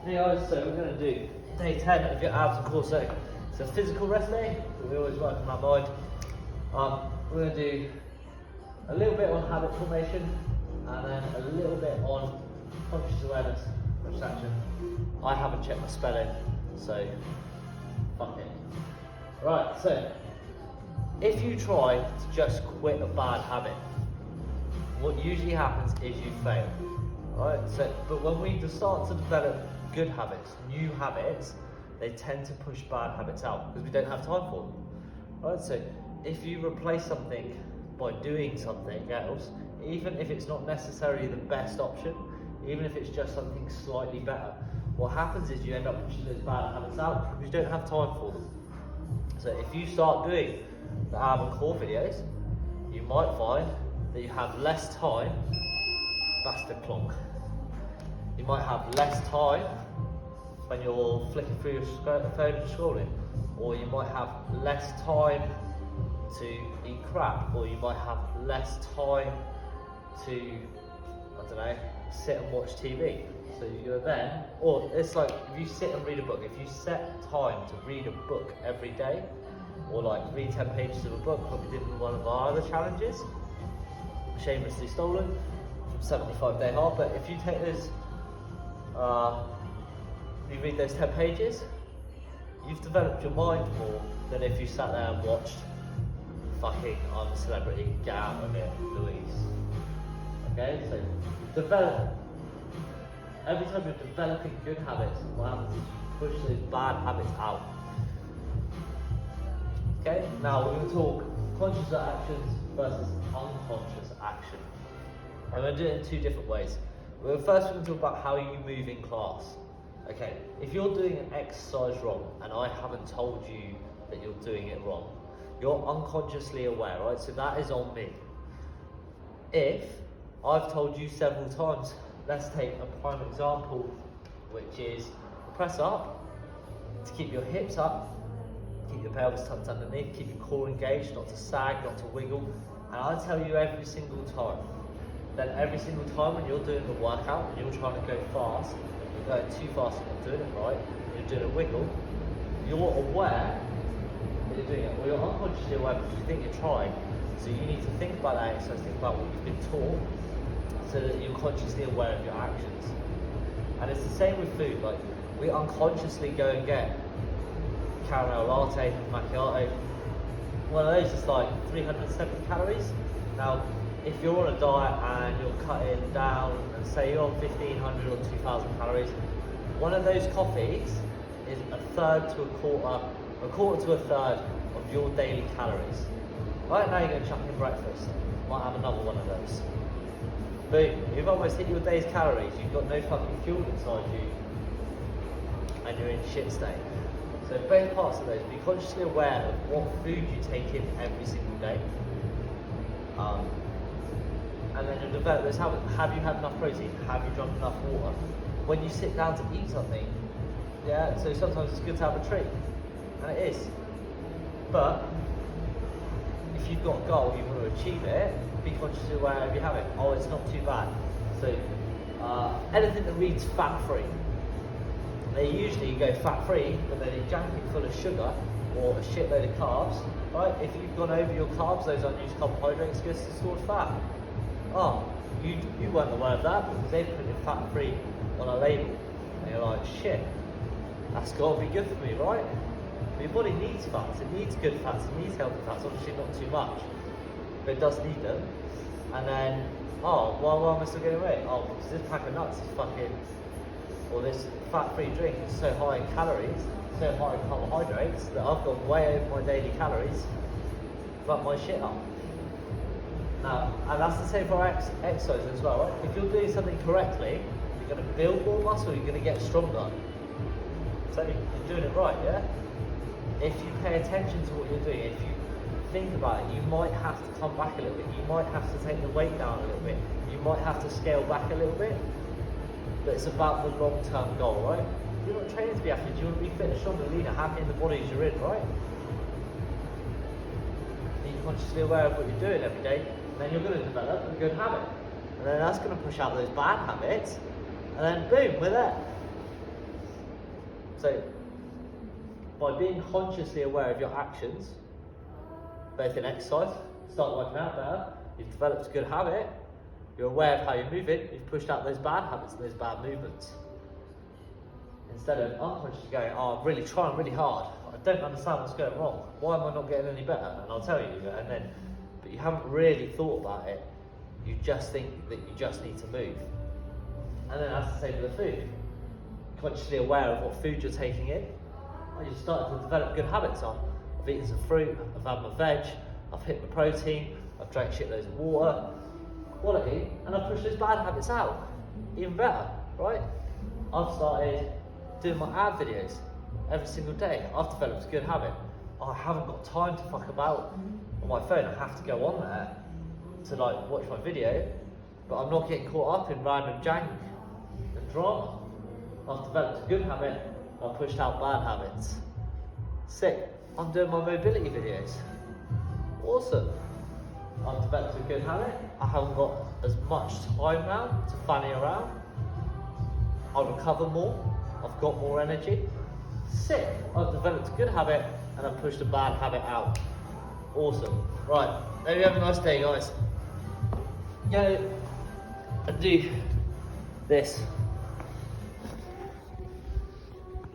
Hey guys, so we're going to do day 10 of your abs and core setting. It's a physical rest day, but we always work on our mind. We're going to do a little bit on habit formation and then a little bit on conscious awareness of action. I haven't checked my spelling, so fuck it. Right, so if you try to just quit a bad habit, what usually happens is you fail. Right, so but when we start to develop good habits, new habits, they tend to push bad habits out because we don't have time for them. Right, so if you replace something by doing something else, even if it's not necessarily the best option, even if it's just something slightly better, what happens is you end up pushing those bad habits out because you don't have time for them. So if you start doing the ab and core videos, you might find that you have less time. Bastard plonk. You might have less time when you're flicking through your phone and scrolling, or you might have less time to eat crap, or you might have less time to, I don't know, sit and watch TV. So you're then, or it's like if you sit and read a book, if you set time to read a book every day, or like read 10 pages of a book, like we did in one of our other challenges, shamelessly stolen from 75 Day Hard, but if you take those, you read those 10 pages, you've developed your mind more than if you sat there and watched fucking I'm a Celebrity, get out of it, Louise. Okay, so develop. Every time you're developing good habits, what happens is you push those bad habits out. Okay, now we're going to talk conscious actions versus unconscious action. I'm going to do it in two different ways. First, we're going to talk about how you move in class. Okay, if you're doing an exercise wrong and I haven't told you that you're doing it wrong, you're unconsciously aware, right? So that is on me. If I've told you several times, let's take a prime example, which is press up to keep your hips up, keep your pelvis tucked underneath, keep your core engaged, not to sag, not to wiggle. And I tell you every single time. Then every single time when you're doing the workout and you're trying to go fast, you're going too fast, you're not doing it right, you're doing a wiggle, you're aware that you're doing it, or you're unconsciously aware because you think you're trying. So you need to think about that exercise, think about what you've been taught, so that you're consciously aware of your actions. And it's the same with food. Like, we unconsciously go and get caramel latte, macchiato. One of those is like 370 calories. Now, if you're on a diet and you're cutting down, and say you're on 1,500 or 2,000 calories, one of those coffees is a quarter to a third of your daily calories. Right now you're going to chuck in breakfast, might have another one of those. Boom, you've almost hit your day's calories, you've got no fucking fuel inside you, and you're in shit state. So both parts of those, be consciously aware of what food you take in every single day. And then you'll develop those habits. Have you had enough protein? Have you drunk enough water? When you sit down to eat something, yeah, so sometimes it's good to have a treat, and it is. But if you've got a goal, you want to achieve it, be consciously aware of your habit. Oh, it's not too bad. So anything that reads fat-free, they usually go fat-free, but then they jam it full of sugar or a shitload of carbs. Right? If you've gone over your carbs, those unused carbohydrates goes to stored fat. Oh, you weren't aware of that because they put it fat-free on a label, and you're like, shit, that's got to be good for me, right? But your body needs fats. It needs good fats. It needs healthy fats. Obviously, not too much, but it does need them. And then, oh, why am I still getting weight? Oh, because this pack of nuts is fucking, or this fat-free drink is so high in calories, so high in carbohydrates, that I've gone way over my daily calories, fuck my shit up. Now, and that's the same for exercise as well, right? If you're doing something correctly, you're going to build more muscle, you're going to get stronger. So you're doing it right, yeah? If you pay attention to what you're doing, if you think about it, you might have to come back a little bit, you might have to take the weight down a little bit, you might have to scale back a little bit, but it's about the long-term goal, right? You're not training to be athletes, you want to be fit, stronger, leaner, happy in the bodies you're in, right? Being consciously aware of what you're doing every day, then you're going to develop a good habit. And then that's going to push out those bad habits, and then boom, we're there. So by being consciously aware of your actions, both in exercise, start working out better, you've developed a good habit, you're aware of how you're moving, you've pushed out those bad habits and those bad movements. Instead of unconsciously going, oh, I'm really trying really hard, I don't understand what's going wrong, why am I not getting any better? And I'll tell you, but you haven't really thought about it, you just think that you just need to move. And then that's the same with the food. Consciously aware of what food you're taking in, you start to develop good habits. I've eaten some fruit, I've had my veg, I've hit my protein, I've drank shitloads of water, quality, and I've pushed those bad habits out. Even better, right? I've started doing my ad videos every single day. I've developed a good habit. I haven't got time to fuck about on my phone. I have to go on there to like watch my video, but I'm not getting caught up in random jank and drama. I've developed a good habit, I've pushed out bad habits. Sick. I'm doing my mobility videos. Awesome. I've developed a good habit. I haven't got as much time now to fanny around. I'll recover more. I've got more energy. Sick. I've developed a good habit and I've pushed a bad habit out. Awesome. Right. Maybe have a nice day, guys. Go and do this.